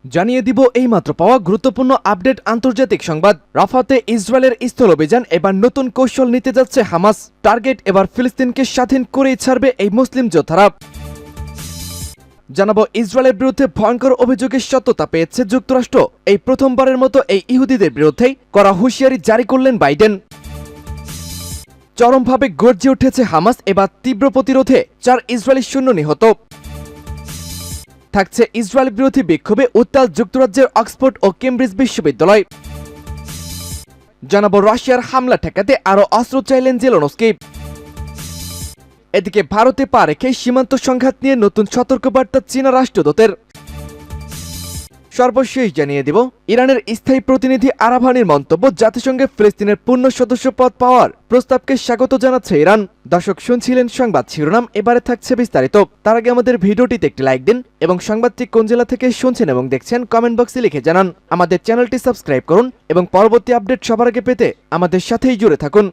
জানিয়ে দিব এইমাত্র পাওয়া গুরুত্বপূর্ণ আপডেট আন্তর্জাতিক সংবাদ। রাফাতে ইসরায়েলের স্থল অভিযান, এবার নতুন কৌশল নিতে যাচ্ছে হামাস। টার্গেট এবার ফিলিস্তিনকে স্বাধীন করেই ছাড়বে এই মুসলিম যোদ্ধারা। জানাবো ইসরায়েলের বিরুদ্ধে ভয়ঙ্কর অভিযোগের সত্যতা পেয়েছে যুক্তরাষ্ট্র। এই প্রথমবারের মতো এই ইহুদিদের বিরুদ্ধেই কড়া হুঁশিয়ারি জারি করলেন বাইডেন। চরমভাবে গর্জে উঠেছে হামাস, এবার তীব্র প্রতিরোধে 4 ইসরায়েলি সৈন্য নিহত। থাকছে ইসরায়েল বিরোধী বিক্ষোভে উত্তাল যুক্তরাজ্যের অক্সফোর্ড ও কেমব্রিজ বিশ্ববিদ্যালয়। জানাবো রাশিয়ার হামলা ঠেকাতে আরও অস্ত্র চাইলেন জেলেনস্কি। এদিকে ভারতে পা রেখে সীমান্ত সংঘাত নিয়ে নতুন সতর্কবার্তা চীনা রাষ্ট্রদূতের। সর্বশেষ জানিয়ে দিব ইরানের স্থায়ী প্রতিনিধি আরাভানির মন্তব্য, জাতিসংঘে ফিলিস্তিনের পূর্ণ সদস্য পদ পাওয়ার প্রস্তাবকে স্বাগত জানাচ্ছে ইরান। দর্শক শুনছিলেন সংবাদ শিরোনাম, এবারে থাকছে বিস্তারিত। তার আগে আমাদের ভিডিওটিতে একটি লাইক দিন এবং সংবাদটি কোন জেলা থেকে শুনছেন এবং দেখছেন কমেন্ট বক্সে লিখে জানান। আমাদের চ্যানেলটি সাবস্ক্রাইব করুন এবং পরবর্তী আপডেট সবার আগে পেতে আমাদের সাথেই জুড়ে থাকুন।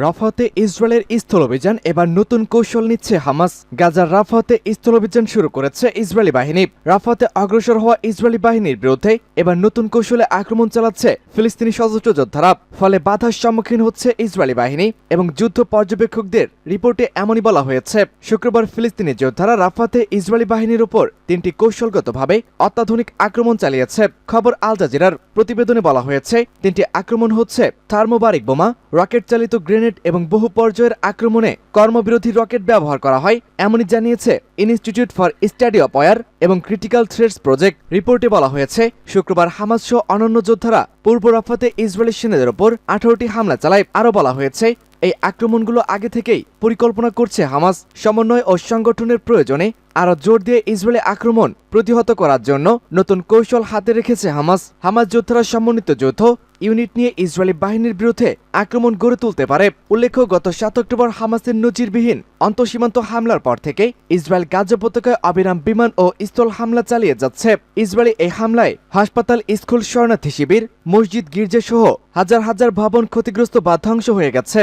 রাফাতে ইসরায়েলের স্থল অভিযান, এবার নতুন কৌশল নিচ্ছে হামাস। গাজার রাফাতে স্থল অভিযান শুরু করেছে ইসরায়েলি বাহিনী। রাফাতে অগ্রসর হওয়া ইসরায়েলি বাহিনীর বিরুদ্ধে এবার নতুন কৌশলে আক্রমণ চালাচ্ছে ফিলিস্তিনি সশস্ত্র যোদ্ধারা। ফলে বাধার সম্মুখীন হচ্ছে ইসরায়েলি বাহিনী এবং যুদ্ধ পর্যবেক্ষকদের রিপোর্টে এমনই বলা হয়েছে। শুক্রবার ফিলিস্তিনি যোদ্ধারা রাফাতে ইসরায়েলি বাহিনীর উপর 3টি কৌশলগতভাবে অত্যাধুনিক আক্রমণ চালিয়েছে। খবর আল জাজিরার প্রতিবেদনে বলা হয়েছে 3টি আক্রমণ হচ্ছে থার্মোবারিক বোমা, রকেট চালিত গ্রেনেড এবং বহু পর্যায়ের আক্রমণে কর্মবিরোধী রকেট ব্যবহার করা হয়, এমনই জানিয়েছে institute for study of war এবং ক্রিটিক্যাল থ্রেটস প্রজেক্ট। রিপোর্টে বলা হয়েছে শুক্রবার হামাস সহ অন্যান্য যোদ্ধারা পূর্ব রাফাতে ইসরায়েলি সেনাদের ওপর 18টি হামলা চালায়। আরও বলা হয়েছে এই আক্রমণগুলো আগে থেকেই পরিকল্পনা করছে হামাস। সমন্বয় ও সংগঠনের প্রয়োজনে আরও জোর দিয়ে ইসরায়েলি আক্রমণ প্রতিহত করার জন্য নতুন কৌশল হাতে রেখেছে হামাস। হামাস যোদ্ধারা সমন্বিত যৌথ ইউনিট নিয়ে ইসরায়েলি বাহিনীর বিরুদ্ধে আক্রমণ গড়ে তুলতে পারে। উল্লেখ্য, গত 7 অক্টোবর হামাসের নজিরবিহীন অন্তঃসীমান্ত হামলার পর থেকে ইসরায়েল গাজা উপত্যকায় অবিরাম বিমান ও স্থল হামলা চালিয়ে যাচ্ছে। ইসরায়েলি এই হামলায় হাসপাতাল, স্কুল, শরণার্থী শিবির, মসজিদ, গির্জা সহ হাজার হাজার ভবন ক্ষতিগ্রস্ত বা ধ্বংস হয়ে গেছে।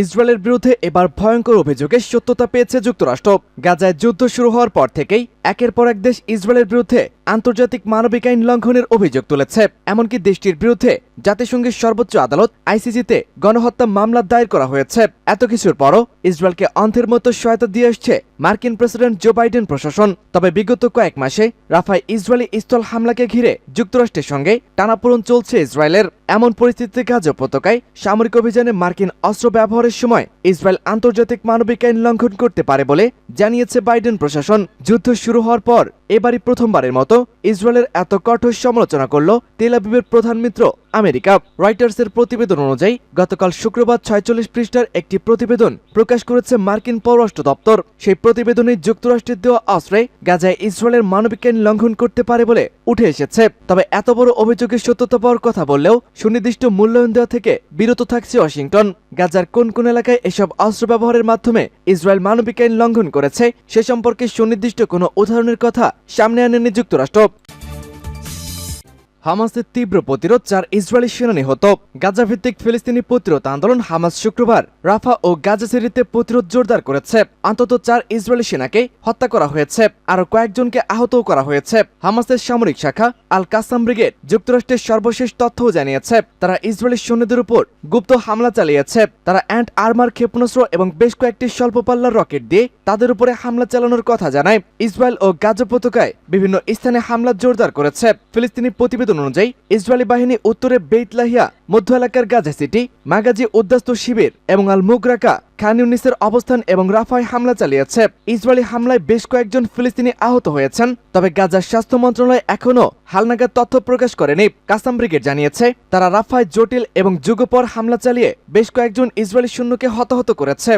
ইসরায়েলের বিরুদ্ধে এবার ভয়ঙ্কর অভিযোগের সত্যতা পেয়েছে যুক্তরাষ্ট্র। গাজায় যুদ্ধ শুরু হওয়ার পর থেকেই একের পর এক দেশ ইসরায়েলের বিরুদ্ধে আন্তর্জাতিক মানবিক আইন লঙ্ঘনের অভিযোগ তুলেছে। এমনকি দেশটির বিরুদ্ধে জাতিসংঘের সর্বোচ্চ আদালত আইসিসিতে গণহত্যা মামলা দায়ের করা হয়েছে। এত কিছুর পরও ইসরায়েলকে অন্ধের মতো সহায়তা দিয়ে আসছে মার্কিন প্রেসিডেন্ট জো বাইডেন প্রশাসন। তবে বিগত কয়েক মাসে রাফায় ইসরায়েলি স্থল হামলাকে ঘিরে যুক্তরাষ্ট্রের সঙ্গে টানাপোড়েন চলছে ইসরায়েলের। এমন পরিস্থিতিতে গাজা উপত্যকায় সামরিক অভিযানে মার্কিন অস্ত্র ব্যবহারের সময় ইসরায়েল আন্তর্জাতিক মানবিক আইন লঙ্ঘন করতে পারে বলে জানিয়েছে বাইডেন প্রশাসন। যুদ্ধ শুরু হওয়ার পর এবারই প্রথমবারের মতো ইসরায়েলের এত কঠোর সমালোচনা করল তেল আবিবের প্রধান মিত্র আমেরিকা। রয়টার্সের প্রতিবেদন অনুযায়ী গতকাল শুক্রবার 46 পৃষ্ঠার একটি প্রতিবেদন প্রকাশ করেছে মার্কিন পররাষ্ট্র দপ্তর। সেই প্রতিবেদনে যুক্তরাষ্ট্রের দেওয়া অস্ত্রে গাজায় ইসরায়েলের মানবিক আইন লঙ্ঘন করতে পারে বলে উঠে এসেছে। তবে এত বড় অভিযোগের সত্যতা পাওয়ার কথা বললেও সুনির্দিষ্ট মূল্যায়ন দেওয়া থেকে বিরত থাকছে ওয়াশিংটন। গাজার কোন কোন এলাকায় এসব অস্ত্র ব্যবহারের মাধ্যমে ইসরায়েল মানবিক আইন লঙ্ঘন করেছে সে সম্পর্কে সুনির্দিষ্ট কোনো উদাহরণের কথা সামনে আনেনি যুক্তরাষ্ট্র। হামাসের তীব্র প্রতিরোধ, 4 ইসরায়েলি সেনা নিহত। গাজা ভিত্তিক ফিলিস্তিনি প্রতিরোধ আন্দোলন হামাস শুক্রবার রাফা ও গাজা সিটিতে প্রতিরোধ জোরদার করেছে। অন্তত 4 ইসরায়েলি সেনাকে হত্যা করা হয়েছে, আরো কয়েকজনকে আহতও করা হয়েছে। হামাসের সামরিক শাখা আল কাসাম ব্রিগেড যুক্তরাষ্ট্রের সর্বশেষ তথ্যও জানিয়েছে তারা ইসরায়েলি সৈন্যদের উপর গুপ্ত হামলা চালিয়েছে। তারা অ্যান্ট আর্মার ক্ষেপণাস্ত্র এবং বেশ কয়েকটি স্বল্প পাল্লার রকেট দিয়ে তাদের উপরে হামলা চালানোর কথা জানায়। ইসরায়েল ও গাজা উপত্যকায় বিভিন্ন স্থানে হামলা জোরদার করেছে। ফিলিস্তিনি প্রতিবেদন অনুযায়ী ইসরায়েলি বাহিনী উত্তরে বেইত লাহিয়া, মধ্য এলাকার গাজা সিটি, মাগাজি উদ্বাস্তু শিবির এবং আল মুগরাকা, খান ইউনিসের অবস্থান এবং রাফায় হামলা চালিয়েছে। ইসরায়েলি হামলায় বেশ কয়েকজন ফিলিস্তিনি আহত হয়েছেন। তবে গাজার স্বাস্থ্য মন্ত্রণালয় এখনও হালনাগাদ তথ্য প্রকাশ করেনি। কাসাম ব্রিগেড জানিয়েছে তারা রাফায় জটিল এবং যুগপর হামলা চালিয়ে বেশ কয়েকজন ইসরায়েলি সৈন্যকে হতাহত করেছে।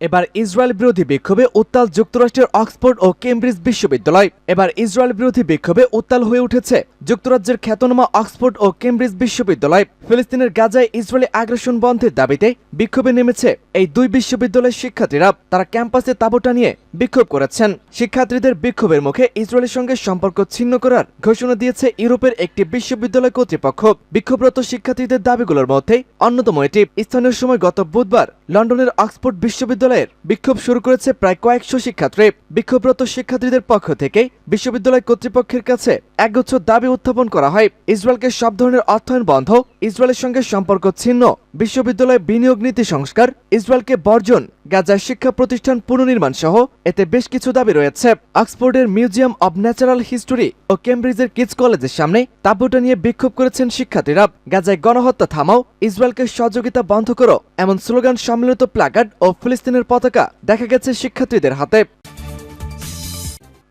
এবার ইসরায়েল বিরোধী বিক্ষোভে উত্তাল যুক্তরাষ্ট্রের অক্সফোর্ড ও কেমব্রিজ বিশ্ববিদ্যালয়। এবার ইসরায়েল বিরোধী বিক্ষোভে উত্তাল হয়ে উঠেছে যুক্তরাজ্যের খ্যাতনামা অক্সফোর্ড ও কেমব্রিজ বিশ্ববিদ্যালয়। ফিলিস্তিনের গাজায় ইসরায়েলি আগ্রাসন বন্ধের দাবিতে বিক্ষোভে নেমেছে এই দুই বিশ্ববিদ্যালয়ের শিক্ষার্থীরা। তারা ক্যাম্পাসে তাঁবু টানিয়ে বিক্ষোভ করেছেন। শিক্ষার্থীদের বিক্ষোভের মুখে ইসরায়েলের সঙ্গে সম্পর্ক ছিন্ন করার ঘোষণা দিয়েছে ইউরোপের একটি বিশ্ববিদ্যালয় কর্তৃপক্ষ। বিক্ষোভরত শিক্ষার্থীদের দাবিগুলোর মধ্যে অন্যতম এটি। স্থানীয় সময় গত বুধবার লন্ডনের অক্সফোর্ড বিশ্ববিদ্যালয় বিশ্ববিদ্যালয়ের বিক্ষোভ শুরু করেছে প্রায় কয়েকশো শিক্ষার্থী। বিক্ষোভরত শিক্ষার্থীদের পক্ষ থেকে বিশ্ববিদ্যালয় কর্তৃপক্ষের কাছে একগুচ্ছ দাবি উত্থাপন করা হয়। ইসরায়েলকে সব ধরনের অর্থায়ন বন্ধ, ইসরায়েলের সঙ্গে সম্পর্ক ছিন্ন, বিশ্ববিদ্যালয় বিনিয়োগ নীতি সংস্কার, ইসরায়েলকে বর্জন, গাজায় শিক্ষা প্রতিষ্ঠান পুনর্নির্মাণ সহ এতে বেশ কিছু দাবি রয়েছে। অক্সফোর্ডের মিউজিয়াম অব ন্যাচারাল হিস্টোরি ও কেমব্রিজের কিডস কলেজের সামনে তাঁবুটা নিয়ে বিক্ষোভ করেছেন শিক্ষার্থীরা। গাজায় গণহত্যা থামাও, ইসরায়েলকে সহযোগিতা বন্ধ করো এমন স্লোগান সম্মিলিত প্ল্যাকার্ড ও ফিলিস্তিনের পতাকা দেখা গেছে শিক্ষার্থীদের হাতে।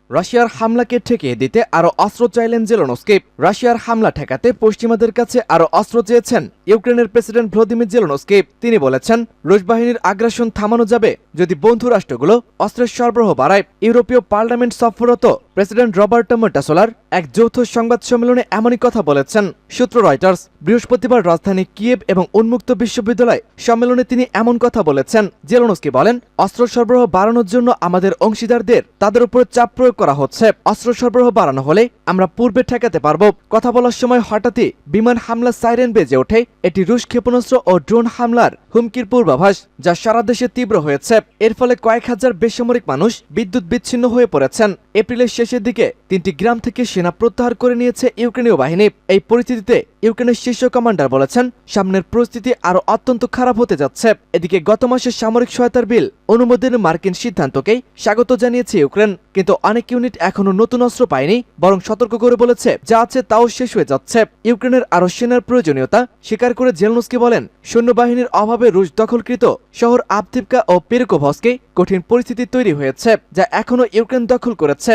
রাশিয়ার হামলাকে ঠেকিয়ে দিতে আরও অস্ত্র চাইলেন জেলেনস্কি। রাশিয়ার হামলা ঠেকাতে পশ্চিমাদের কাছে আরও অস্ত্র চেয়েছেন ইউক্রেনের প্রেসিডেন্ট ভ্লাদিমির জেলেনস্কি। তিনি বলেছেন, রুশ বাহিনীর আগ্রাসন থামানো যাবে যদি বন্ধু রাষ্ট্রগুলো অস্ত্রের সরবরাহ বাড়ায়। ইউরোপীয় পার্লামেন্ট সফররত প্রেসিডেন্ট রবার্টো মেটাসোলার এক যৌথ সংবাদ সম্মেলনে এমনই কথা বলেছেন। সূত্র রয়টার্স। বৃহস্পতিবার রাজধানী কিয়েভ এবং উন্মুক্ত বিশ্ববিদ্যালয় সম্মেলনে তিনি এমন কথা বলেছেন। জেলেনস্কি বলেন, অস্ত্র সরবরাহ বাড়ানোর জন্য আমাদের অংশীদারদের তাদের উপর চাপ প্রয়োগ করা হচ্ছে। অস্ত্র সরবরাহ বাড়ানো হলে আমরা পূর্বে ঠেকাতে পারব। কথা বলার সময় হঠাৎই বিমান হামলা সাইরেন বেজে ওঠে। এটি রুশ ক্ষেপণাস্ত্র ও ড্রোন হামলার হুমকির পূর্বাভাস, যা সারা দেশে তীব্র হয়েছে। এর ফলে কয়েক হাজার বেসামরিক মানুষ বিদ্যুৎ বিচ্ছিন্ন হয়ে পড়েছেন। এপ্রিলের শেষের দিকে 3টি গ্রাম থেকে সেনা প্রত্যাহার করে নিয়েছে ইউক্রেনীয় বাহিনী। এই পরিস্থিতিতে ইউক্রেনের শীর্ষ কমান্ডার বলেছেন, সামনের পরিস্থিতি আরও অত্যন্ত খারাপ হতে যাচ্ছে। এদিকে গত মাসে সামরিক সহায়তার বিল অনুমোদনের মার্কিন সিদ্ধান্তকেই স্বাগত জানিয়েছে ইউক্রেন, কিন্তু অনেক ইউনিট এখনো নতুন অস্ত্র পায়নি, বরং সতর্ক করে বলেছে যা আছে তাও শেষ হয়ে যাচ্ছে। ইউক্রেনের আরও সেনার প্রয়োজনীয়তা স্বীকার করে জেলেনস্কি বলেন, সৈন্যবাহিনীর অভাবে রুশ দখলকৃত শহর আভদিভকা ও পেরকোভস্কে কঠিন পরিস্থিতি তৈরি হয়েছে, যা এখনো ইউক্রেন দখল করেছে।